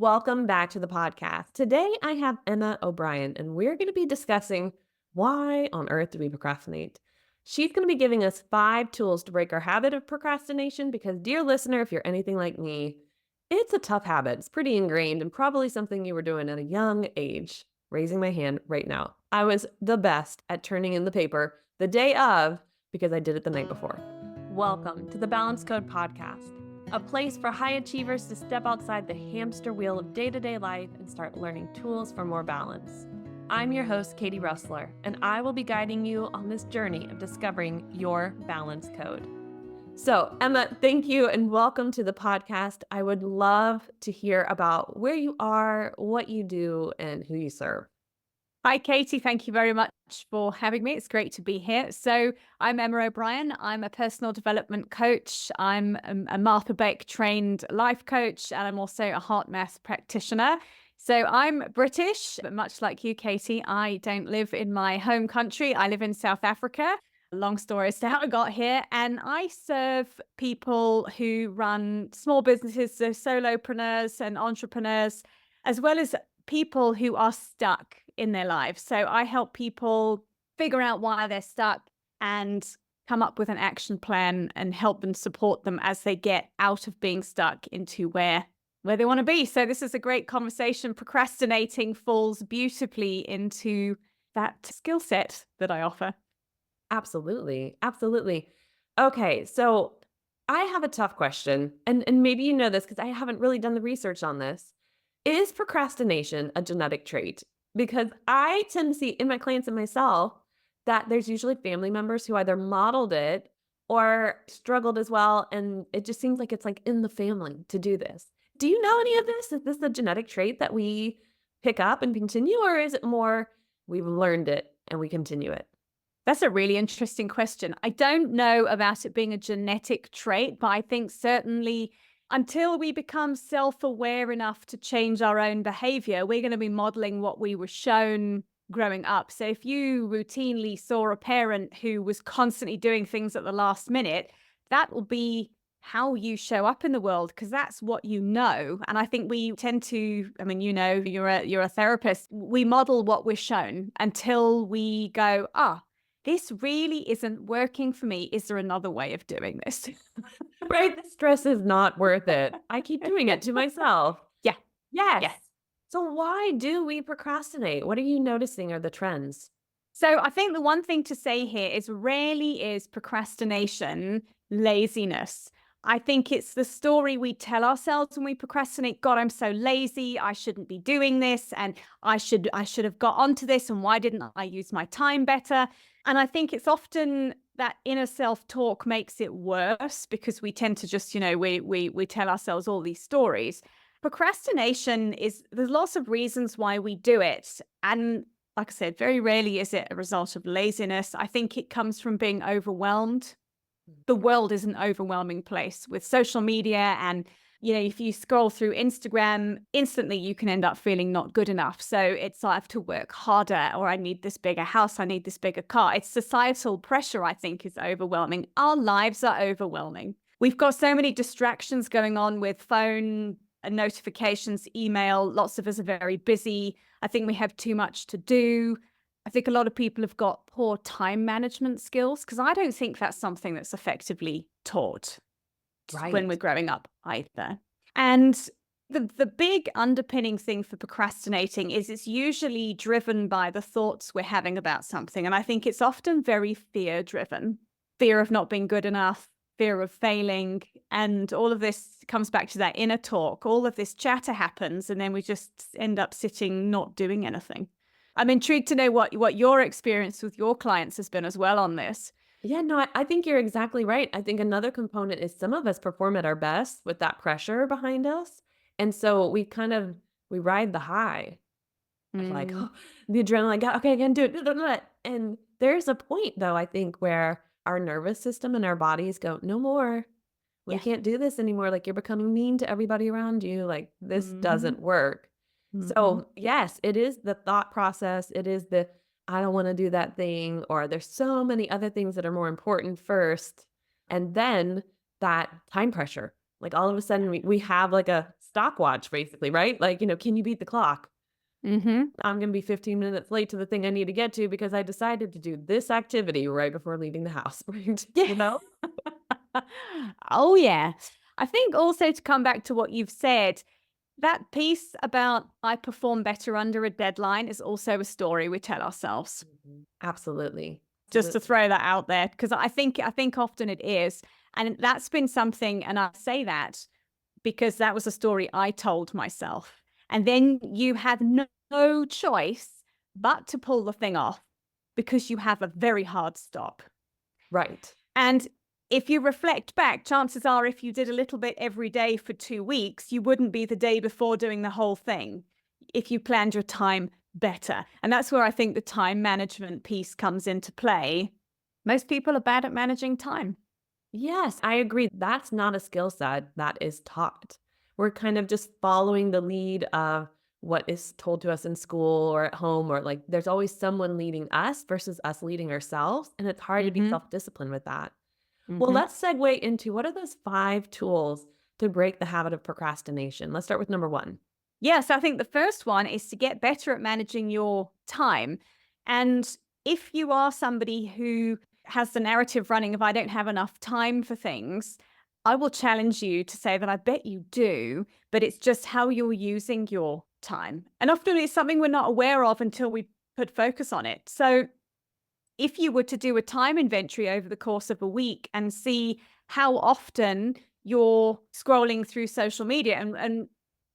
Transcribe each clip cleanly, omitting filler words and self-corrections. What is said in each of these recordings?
Welcome back to the podcast. Today I have Emma O'Brien, and we're going to be discussing why on earth do we procrastinate? She's going to be giving us 5 tools to break our habit of procrastination because, dear listener, if you're anything like me, it's a tough habit. It's pretty ingrained and probably something you were doing at a young age. Raising my hand right now. I was the best at turning in the paper the day of because I did it the night before. Welcome to the Balance Code Podcast, a place for high achievers to step outside the hamster wheel of day-to-day life and start learning tools for more balance. I'm your host, Katie Russler, and I will be guiding you on this journey of discovering your balance code. So, Emma, thank you and welcome to the podcast. I would love to hear about where you are, what you do, and who you serve. Hi, Katie. Thank you very much for having me. It's great to be here. So I'm Emma O'Brien. I'm a personal development coach. I'm a Martha Beck trained life coach, and I'm also a heart math practitioner. So I'm British, but much like you, Katie, I don't live in my home country. I live in South Africa. Long story as to how I got here. And I serve people who run small businesses, so solopreneurs and entrepreneurs, as well as people who are stuck in their lives. So I help people figure out why they're stuck and come up with an action plan and help and support them as they get out of being stuck into where they want to be. So this is a great conversation. Procrastinating falls beautifully into that skill set that I offer. Absolutely. Absolutely. Okay, so I have a tough question, and maybe you know this because I haven't really done the research on this. Is procrastination a genetic trait? Because I tend to see in my clients and myself that there's usually family members who either modeled it or struggled as well, and it just seems like it's like in the family to do this. Do you know any of this? Is this a genetic trait that we pick up and continue, or is it more we've learned it and we continue it? That's a really interesting question. I don't know about it being a genetic trait, but I think certainly until we become self-aware enough to change our own behavior, we're going to be modeling what we were shown growing up. So if you routinely saw a parent who was constantly doing things at the last minute, that will be how you show up in the world because that's what you know. And I think we tend to, I mean, you know, you're a therapist. We model what we're shown until we go, this really isn't working for me. Is there another way of doing this? Right? The stress is not worth it. I keep doing it to myself. Yeah. Yes. Yeah. So why do we procrastinate? What are you noticing are the trends? So I think the one thing to say here is rarely is procrastination laziness. I think it's the story we tell ourselves when we procrastinate. God, I'm so lazy. I shouldn't be doing this. And I should have got onto this. And why didn't I use my time better? And I think it's often that inner self-talk makes it worse because we tend to just, we tell ourselves all these stories. Procrastination there's lots of reasons why we do it. And like I said, very rarely is it a result of laziness. I think it comes from being overwhelmed. The world is an overwhelming place with social media and if you scroll through Instagram, instantly you can end up feeling not good enough. So it's I have to work harder, or I need this bigger house, I need this bigger car. It's societal pressure, I think, is overwhelming. Our lives are overwhelming. We've got so many distractions going on with phone and notifications, email. Lots of us are very busy. I think we have too much to do. I think a lot of people have got poor time management skills because I don't think that's something that's effectively taught when we're growing up either. And the big underpinning thing for procrastinating is it's usually driven by the thoughts we're having about something. And I think it's often very fear driven, fear of not being good enough, fear of failing. And all of this comes back to that inner talk. All of this chatter happens and then we just end up sitting, not doing anything. I'm intrigued to know what your experience with your clients has been as well on this. Yeah, no, I think you're exactly right. I think another component is some of us perform at our best with that pressure behind us. And so we ride the high of like, Mm, oh, the adrenaline, like, okay, I can do it. Blah, blah, blah." And there's a point though, I think, where our nervous system and our bodies go, no more. We yeah. can't do this anymore. Like you're becoming mean to everybody around you. Like this Mm-hmm. doesn't work. Mm-hmm. So yes, it is the thought process. It is the I don't want to do that thing, or there's so many other things that are more important first. And then that time pressure. Like all of a sudden we have like a stopwatch basically, right? Like, can you beat the clock? Mm-hmm. I'm going to be 15 minutes late to the thing I need to get to because I decided to do this activity right before leaving the house, right? Yeah. You know? Oh, yeah. I think also to come back to what you've said, that piece about I perform better under a deadline is also a story we tell ourselves. Mhm. Absolutely. Just to Absolutely. throw that out there, because I think often it is. And that's been something, and I say that because that was a story I told myself. And then you have no choice but to pull the thing off because you have a very hard stop. Right. And if you reflect back, chances are if you did a little bit every day for 2 weeks, you wouldn't be the day before doing the whole thing if you planned your time better. And that's where I think the time management piece comes into play. Most people are bad at managing time. Yes, I agree. That's not a skill set that is taught. We're kind of just following the lead of what is told to us in school or at home, or like there's always someone leading us versus us leading ourselves. And it's hard to be Mm-hmm. self disciplined with that. Well, Mm-hmm. let's segue into what are those 5 tools to break the habit of procrastination? Let's start with number one. Yes, I think the first one is to get better at managing your time. And if you are somebody who has the narrative running of I don't have enough time for things, I will challenge you to say that I bet you do, but it's just how you're using your time. And often it's something we're not aware of until we put focus on it. So if you were to do a time inventory over the course of a week and see how often you're scrolling through social media, and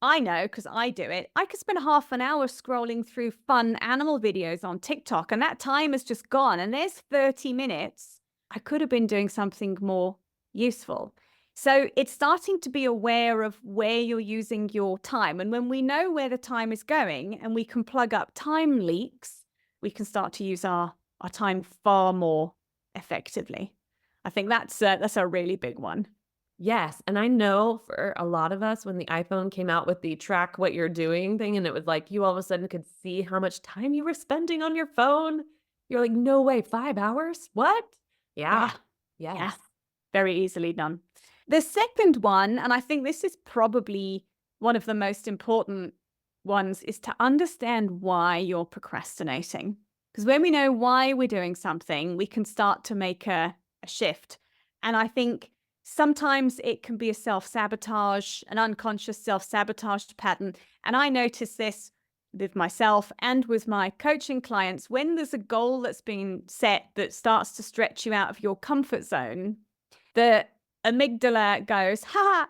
I know because I do it, I could spend half an hour scrolling through fun animal videos on TikTok, and that time is just gone. And there's 30 minutes. I could have been doing something more useful. So it's starting to be aware of where you're using your time. And when we know where the time is going and we can plug up time leaks, we can start to use our time far more effectively. I think that's a really big one. Yes, and I know for a lot of us, when the iPhone came out with the track what you're doing thing, and it was like you all of a sudden could see how much time you were spending on your phone. You're like, no way, 5 hours? What? Yeah, Yeah. yeah, Yes. very easily done. The second one, and I think this is probably one of the most important ones, is to understand why you're procrastinating. Because when we know why we're doing something, we can start to make a shift. And I think sometimes it can be a self sabotage, an unconscious self sabotage pattern. And I notice this with myself and with my coaching clients. When there's a goal that's been set that starts to stretch you out of your comfort zone, the amygdala goes, ha,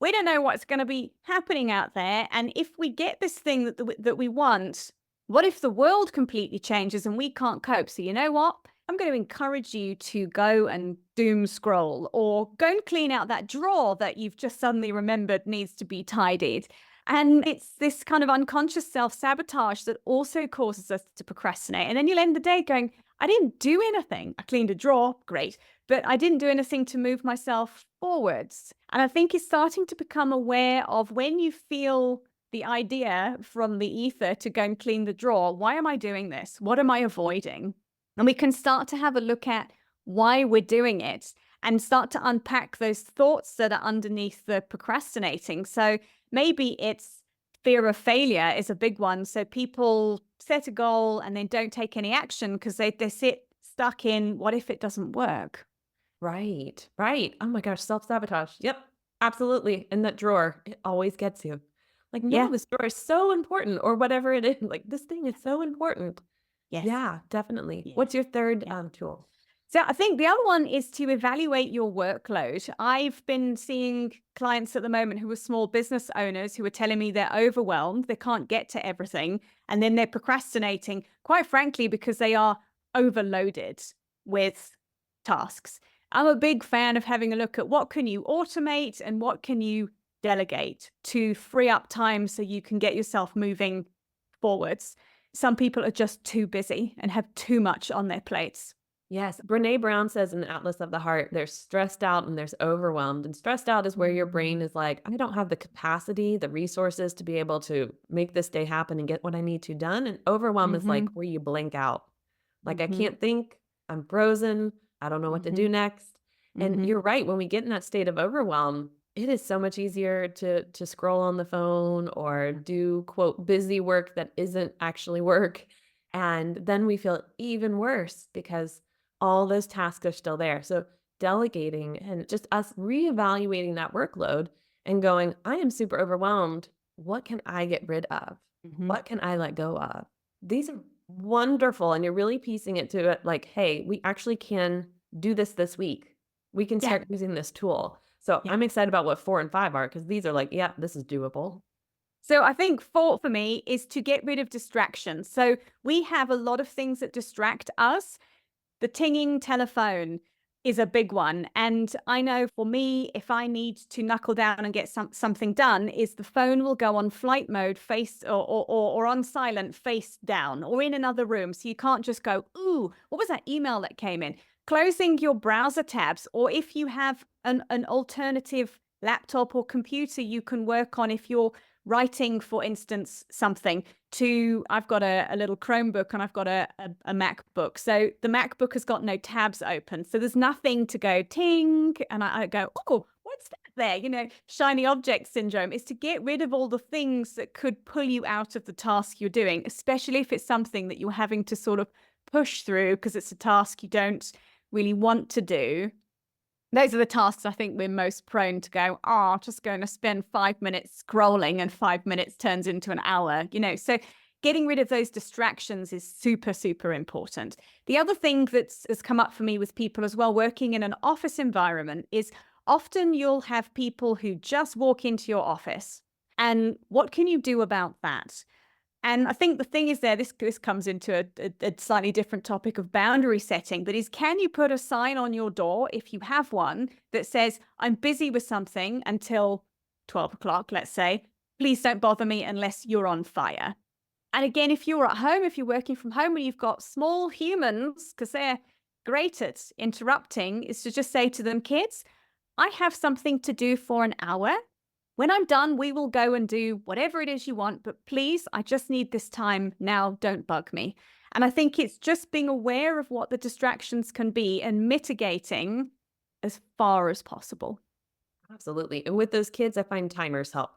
we don't know what's going to be happening out there. And if we get this thing that we want, what if the world completely changes and we can't cope? So, you know what? I'm going to encourage you to go and doom scroll or go and clean out that drawer that you've just suddenly remembered needs to be tidied. And it's this kind of unconscious self sabotage that also causes us to procrastinate. And then you'll end the day going, I didn't do anything. I cleaned a drawer, great, but I didn't do anything to move myself forwards. And I think it's starting to become aware of when you feel the idea from the ether to go and clean the drawer. Why am I doing this? What am I avoiding? And we can start to have a look at why we're doing it and start to unpack those thoughts that are underneath the procrastinating. So maybe it's fear of failure is a big one. So people set a goal and then don't take any action because they sit stuck in what if it doesn't work? Right. Right. Oh my gosh, self sabotage. Yep. Absolutely. In that drawer, it always gets you. Like, no, Yeah. this drawer is so important, or whatever it is. Like, this thing is so important. Yes. Yeah, definitely. Yeah. What's your third Yeah. tool? So I think the other one is to evaluate your workload. I've been seeing clients at the moment who are small business owners who are telling me they're overwhelmed, they can't get to everything, and then they're procrastinating, quite frankly, because they are overloaded with tasks. I'm a big fan of having a look at what can you automate and what can you delegate to free up time so you can get yourself moving forwards. Some people are just too busy and have too much on their plates. Yes, Brene Brown says in the Atlas of the Heart, there's stressed out and there's overwhelmed. And stressed out is where your brain is like, I don't have the capacity, the resources to be able to make this day happen and get what I need to done. And overwhelm is like Mhm. where you blank out. Like, I Mhm. can't think, I'm frozen, I don't know what to do Mhm. next. And Mhm. you're right, when we get in that state of overwhelm, it is so much easier to scroll on the phone or do quote busy work that isn't actually work. And then we feel even worse because all those tasks are still there. So delegating and just us reevaluating that workload and going, I am super overwhelmed. What can I get rid of? Mhm. What can I let go of? These are wonderful. And you're really piecing it to it like, hey, we actually can do this week. We can Yeah. start using this tool. So Yeah. I'm excited about what 4 and 5 are because these are like, yeah, this is doable. So I think four for me is to get rid of distractions. So we have a lot of things that distract us. The tinging telephone is a big one. And I know for me, if I need to knuckle down and get something done, is the phone will go on flight mode face or on silent face down or in another room. So you can't just go, ooh, what was that email that came in? Closing your browser tabs, or if you have an alternative laptop or computer you can work on if you're writing, for instance, something to I've got a little Chromebook and I've got a MacBook. So the MacBook has got no tabs open. So there's nothing to go ting. And I go, oh, what's that there? Shiny object syndrome is to get rid of all the things that could pull you out of the task you're doing, especially if it's something that you're having to sort of push through because it's a task you don't really want to do. Those are the tasks I think we're most prone to go, oh, I'm just going to spend 5 minutes scrolling and 5 minutes turns into an hour. So getting rid of those distractions is super, super important. The other thing has come up for me with people as well, working in an office environment, is often you'll have people who just walk into your office. And what can you do about that? And I think the thing is this comes into a slightly different topic of boundary setting, but is can you put a sign on your door, if you have one, that says, I'm busy with something until 12 o'clock, let's say, please don't bother me unless you're on fire. And again, if you're at home, if you're working from home and you've got small humans, because they're great at interrupting, is to just say to them, kids, I have something to do for an hour. When I'm done, we will go and do whatever it is you want, but please, I just need this time now. Don't bug me. And I think it's just being aware of what the distractions can be and mitigating as far as possible. Absolutely. And with those kids, I find timers help.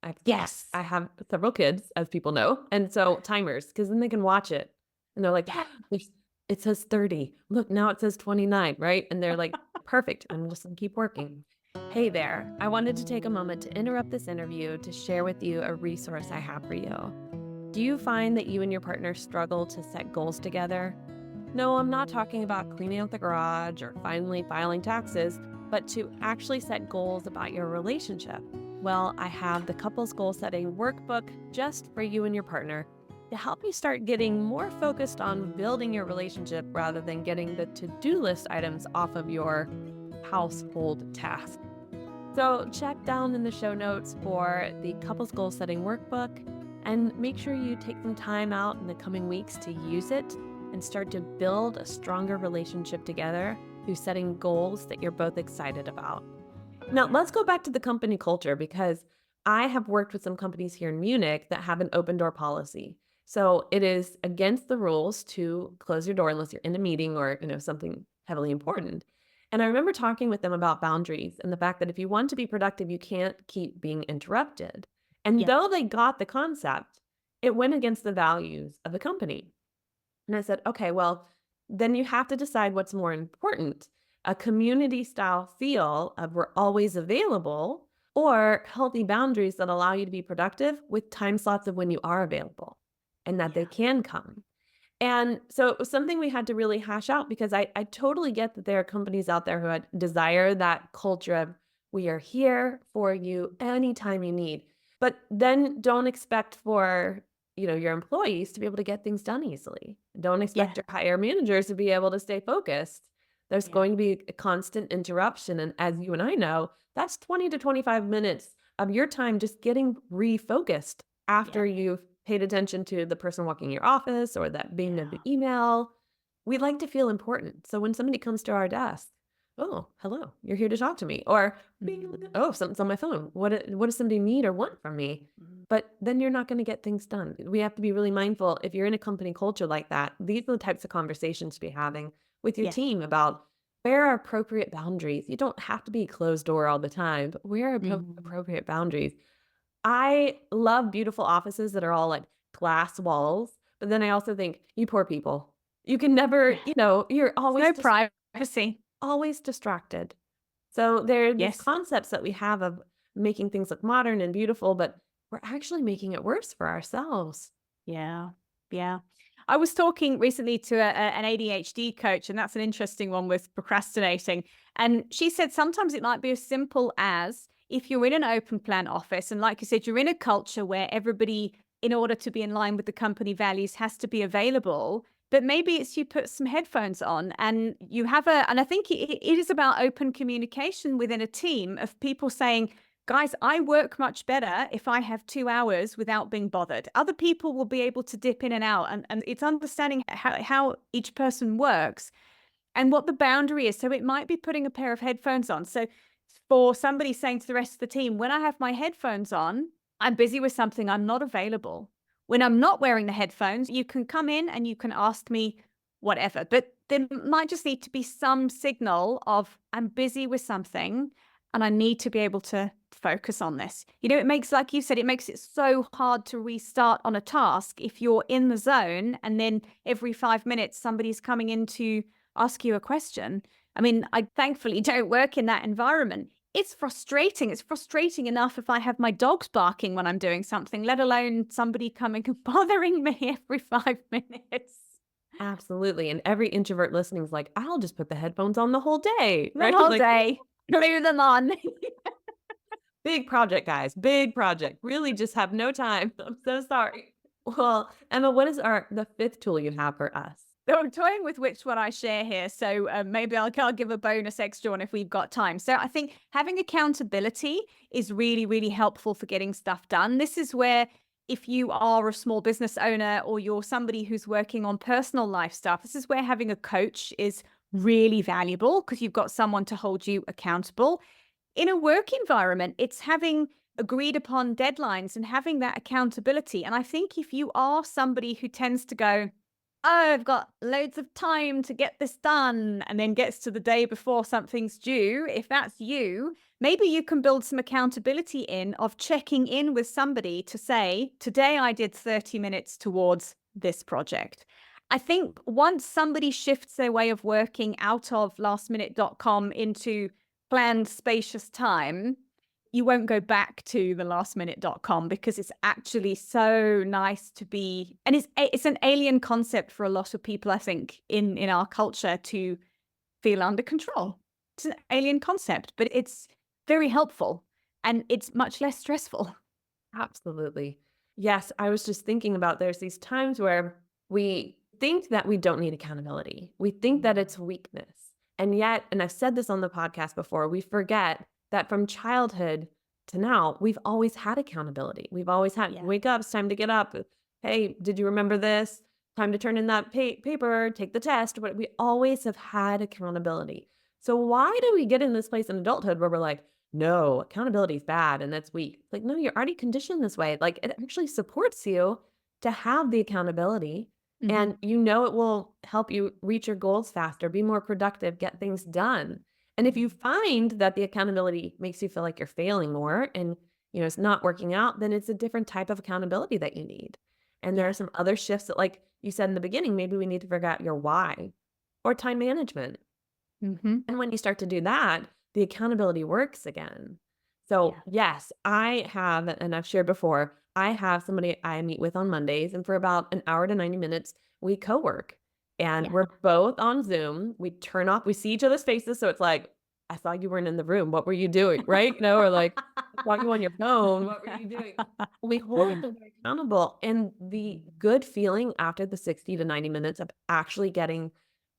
I Yes. I have several kids, as people know, and so timers, because then they can watch it, and they're like, Yeah. "There's it says 30. Look, now it says 29," right? And they're like, "Perfect, I'm just gonna keep working." Hey there, I wanted to take a moment to interrupt this interview to share with you a resource I have for you. Do you find that you and your partner struggle to set goals together? No, I'm not talking about cleaning out the garage or finally filing taxes, but to actually set goals about your relationship. Well, I have the couples goal setting workbook just for you and your partner to help you start getting more focused on building your relationship rather than getting the to do list items off of your household tasks. So, check down in the show notes for the couples goal setting workbook and make sure you take some time out in the coming weeks to use it and start to build a stronger relationship together through setting goals that you're both excited about. Now, let's go back to the company culture because I have worked with some companies here in Munich that have an open door policy. So it is against the rules to close your door unless you're in a meeting or, something heavily important. And I remember talking with them about boundaries and the fact that if you want to be productive, you can't keep being interrupted. And Yeah. though they got the concept, it went against the values of the company. And I said, okay, well, then you have to decide what's more important, a community style feel of we're always available or healthy boundaries that allow you to be productive with time slots of when you are available and that they Yeah. can come. And so it was something we had to really hash out because I totally get that there are companies out there who desire that culture of we are here for you anytime you need. But then don't expect for, your employees to be able to get things done easily. Don't expect Yeah. your higher managers to be able to stay focused. There's Yeah. going to be a constant interruption. And as you and I know, that's 20 to 25 minutes of your time just getting refocused Yeah. after you've paid attention to the person walking in your office or that being Yeah. the email. We like to feel important. So when somebody comes to our desk, oh, hello, you're here to talk to me. Or bing, Mhm. oh, something's on my phone. What does somebody need or want from me? Mhm. But then you're not going to get things done. We have to be really mindful if you're in a company culture like that. These are the types of conversations to be having with your Yeah. team about Where are appropriate boundaries? You don't have to be closed door all the time, but where are Mm. appropriate boundaries? I love beautiful offices that are all like glass walls, but then I also think, you poor people. You can never, Yeah. you're There's no privacy. always distracted. So there are these Yes. concepts that we have of making things look modern and beautiful, but we're actually making it worse for ourselves. Yeah. Yeah. I was talking recently to an ADHD coach, and that's an interesting one with procrastinating. And she said sometimes it might be as simple as if you're in an open plan office, and like you said, you're in a culture where everybody, in order to be in line with the company values, has to be available. But maybe it's you put some headphones on and you have and I think it is about open communication within a team of people saying, guys, I work much better if I have 2 hours without being bothered. Other people will be able to dip in and out. And it's understanding how each person works and what the boundary is. So it might be putting a pair of headphones on. So for somebody saying to the rest of the team, when I have my headphones on, I'm busy with something, I'm not available. When I'm not wearing the headphones, you can come in and you can ask me whatever. But there might just need to be some signal of I'm busy with something and I need to be able to focus on this. It makes, like you said, it makes it so hard to restart on a task if you're in the zone and then every 5 minutes somebody's coming in to ask you a question. I mean, I thankfully don't work in that environment. It's frustrating. It's frustrating enough if I have my dogs barking when I'm doing something, let alone somebody coming and bothering me every 5 minutes. Absolutely. And every introvert listening is like, I'll just put the headphones on the whole day, The right? whole Like, day, glue them on. big project, guys, big project. Really just have no time. I'm so sorry. Well, Emma, what is the fifth tool you have for us? So I'm toying with which one I share here. So maybe I'll give a bonus extra one if we've got time. So I think having accountability is really, really helpful for getting stuff done. This is where if you are a small business owner or you're somebody who's working on personal life stuff, this is where having a coach is really valuable because you've got someone to hold you accountable. In a work environment, it's having agreed upon deadlines and having that accountability. And I think if you are somebody who tends to go, oh, I've got loads of time to get this done, and then gets to the day before something's due, if that's you, maybe you can build some accountability in of checking in with somebody to say, today I did 30 minutes towards this project. I think once somebody shifts their way of working out of lastminute.com into planned spacious time, you won't go back to the lastminute.com because it's actually so nice to be, and it's an alien concept for a lot of people, I think, in our culture to feel under control. It's an alien concept, but it's very helpful and it's much less stressful. Absolutely. Yes, I was just thinking about there's these times where we think that we don't need accountability. We think that it's weakness. And yet, and I've said this on the podcast before, we forget that from childhood to now, we've always had accountability. We've always had, Yeah. wake up, it's time to get up. Hey, did you remember this? Time to turn in that paper, take the test. But we always have had accountability. So why do we get in this place in adulthood where we're like, no, accountability is bad and that's weak? Like, no, you're already conditioned this way. Like, it actually supports you to have the accountability. Hmm. And it will help you reach your goals faster, be more productive, get things done. And if you find that the accountability makes you feel like you're failing more and it's not working out, then it's a different type of accountability that you need. And there are Yeah. some other shifts that, like you said in the beginning, maybe we need to figure out your why or time management. Hmm. And when you start to do that, the accountability works again. So, Yeah. yes, I have, and I've shared before, I have somebody I meet with on Mondays, and for about an hour to 90 minutes, we co work. And Yeah. we're both on Zoom. We see each other's faces. So it's like, I saw you weren't in the room. What were you doing? Right? Or like, I saw you on your phone. What were you doing? We hold each other accountable. And the good feeling after the 60 to 90 minutes of actually getting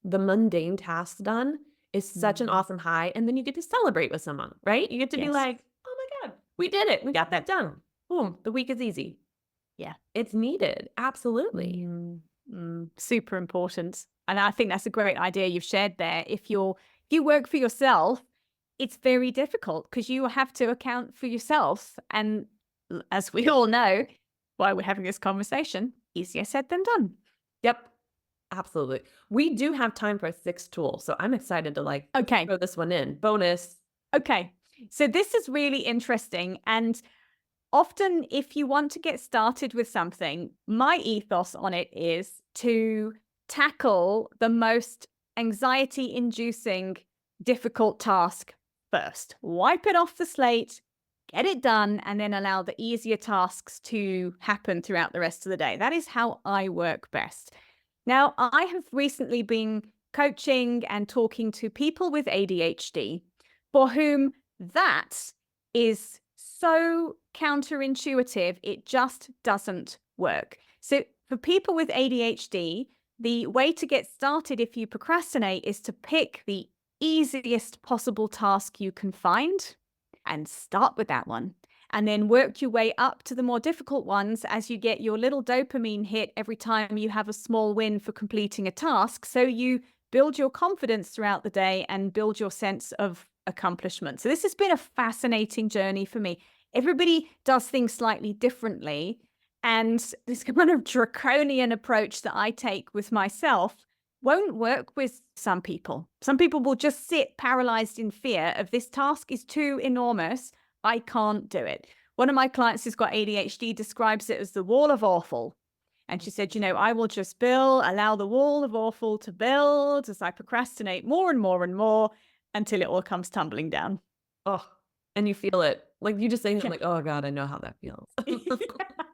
the mundane tasks done is such an Mm. awesome high, and then you get to celebrate with someone, right? You get to be Yes. like, "Oh my god, we did it. We got that done. Boom, the week is easy." Yeah. It's needed, absolutely. Mm, super important. And I think that's a great idea you've shared there. If you work for yourself, it's very difficult because you have to account for yourself. And as we all know, why we're having this conversation, easier said than done. Yep, absolutely. We do have time for a sixth tool, so I'm excited to Okay. throw this one in. Bonus. Okay. So this is really interesting. And often, if you want to get started with something, my ethos on it is to tackle the most anxiety inducing, difficult task first. Wipe it off the slate, get it done, and then allow the easier tasks to happen throughout the rest of the day. That is how I work best. Now, I have recently been coaching and talking to people with ADHD for whom that is so counterintuitive, it just doesn't work. So, for people with ADHD, the way to get started if you procrastinate is to pick the easiest possible task you can find and start with that one. And then work your way up to the more difficult ones as you get your little dopamine hit every time you have a small win for completing a task. So you build your confidence throughout the day and build your sense of accomplishment. So this has been a fascinating journey for me. Everybody does things slightly differently. And this kind of draconian approach that I take with myself won't work with some people. Some people will just sit paralyzed in fear of this task is too enormous. I can't do it. One of my clients who's got ADHD describes it as the wall of awful. And she said, I will just allow the wall of awful to build as I procrastinate more and more and more until it all comes tumbling down. Oh, and you feel it. Like you just saying it, I'm Yeah. like, oh God, I know how that feels.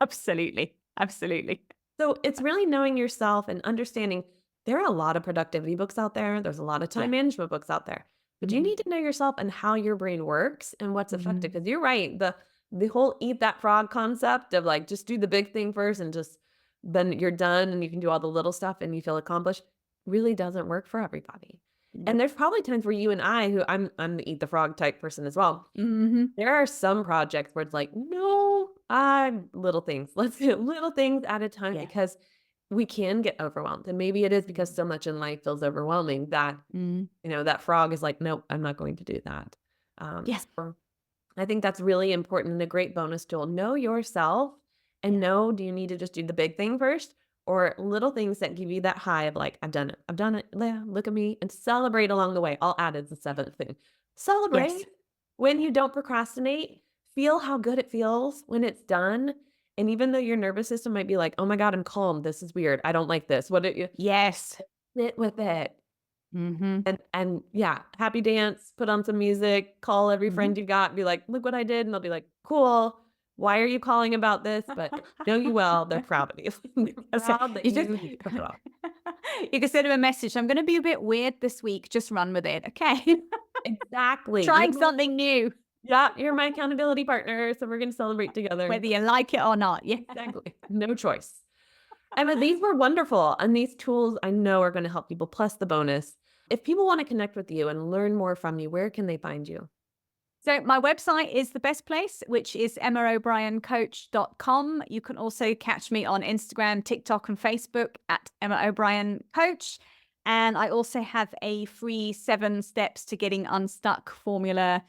Absolutely. Absolutely. So it's really knowing yourself and understanding there are a lot of productivity books out there. There's a lot of Yeah. time management books out there. But you Mhm. need to know yourself and how your brain works and what's effective. Mhm. Because you're right. The whole eat that frog concept of like just do the big thing first and just then you're done and you can do all the little stuff and you feel accomplished really doesn't work for everybody. And Nope. there's probably times where you and I, who I'm the eat the frog type person as well. Mhm. There are some projects where it's like, no, I'm little things. Let's do little things at a time Yeah. because we can get overwhelmed. And maybe it is because so much in life feels overwhelming that, Mm. that frog is like, nope, I'm not going to do that. Yes. So I think that's really important and a great bonus tool. Know yourself and Yeah. know, do you need to just do the big thing first or little things that give you that high of like, I've done it. I've done it. Yeah, look at me and celebrate along the way. I'll add as the seventh thing. Yes. Celebrate when you don't procrastinate. Feel how good it feels when it's done. And even though your nervous system might be like, oh my God, I'm calm. This is weird. I don't like this. What do you Yes. sit with it? Mhm. And yeah, happy dance, put on some music, call every Mhm. friend you got, be like, "Look what I did." And they'll be like, "Cool. Why are you calling about this?" But know you well, they're proud of you. They're So proud that you just you took it off. you can send them a message. I'm going to be a bit weird this week. Just run with it, okay? Exactly. Trying something new, You're my accountability partner, so we're gonna celebrate together. whether you like it or not. Yeah. Exactly. No choice. Emma, these were wonderful. And these tools I know are gonna help people, plus the bonus. If people want to connect with you and learn more from you, where can they find you? So my website is the best place, which is emmaobrien.coach.com. You can also catch me on Instagram, TikTok, and Facebook at Emma O'Brien Coach. And I also have a free 7 steps to getting unstuck formula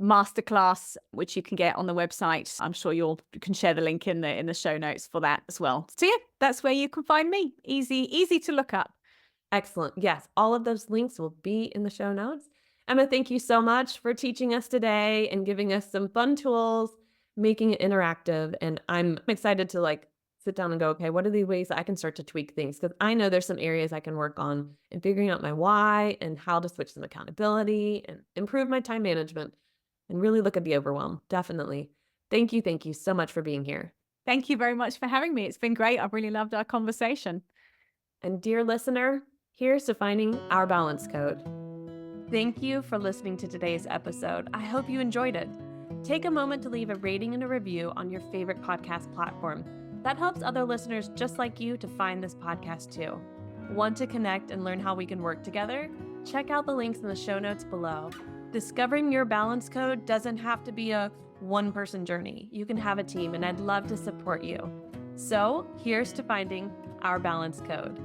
masterclass, which you can get on the website. I'm sure you can share the link in the show notes for that as well. So yeah, that's where you can find me. Easy to look up. Excellent. Yes, all of those links will be in the show notes. Emma, thank you so much for teaching us today and giving us some fun tools, making it interactive. And I'm excited to sit down and go, okay, what are the ways I can start to tweak things? Because I know there's some areas I can work on in figuring out my why and how to switch some accountability and improve my time management and really look at the overwhelm. Definitely. Thank you. Thank you so much for being here. Thank you very much for having me. It's been great. I've really loved our conversation. And dear listener, here's to finding our balance code. Thank you for listening to today's episode. I hope you enjoyed it. Take a moment to leave a rating and a review on your favorite podcast platform. That helps other listeners just like you to find this podcast too. Want to connect and learn how we can work together? Check out the links in the show notes below. Discovering your balance code doesn't have to be a one-person journey. You can have a team, and I'd love to support you. So here's to finding our balance code.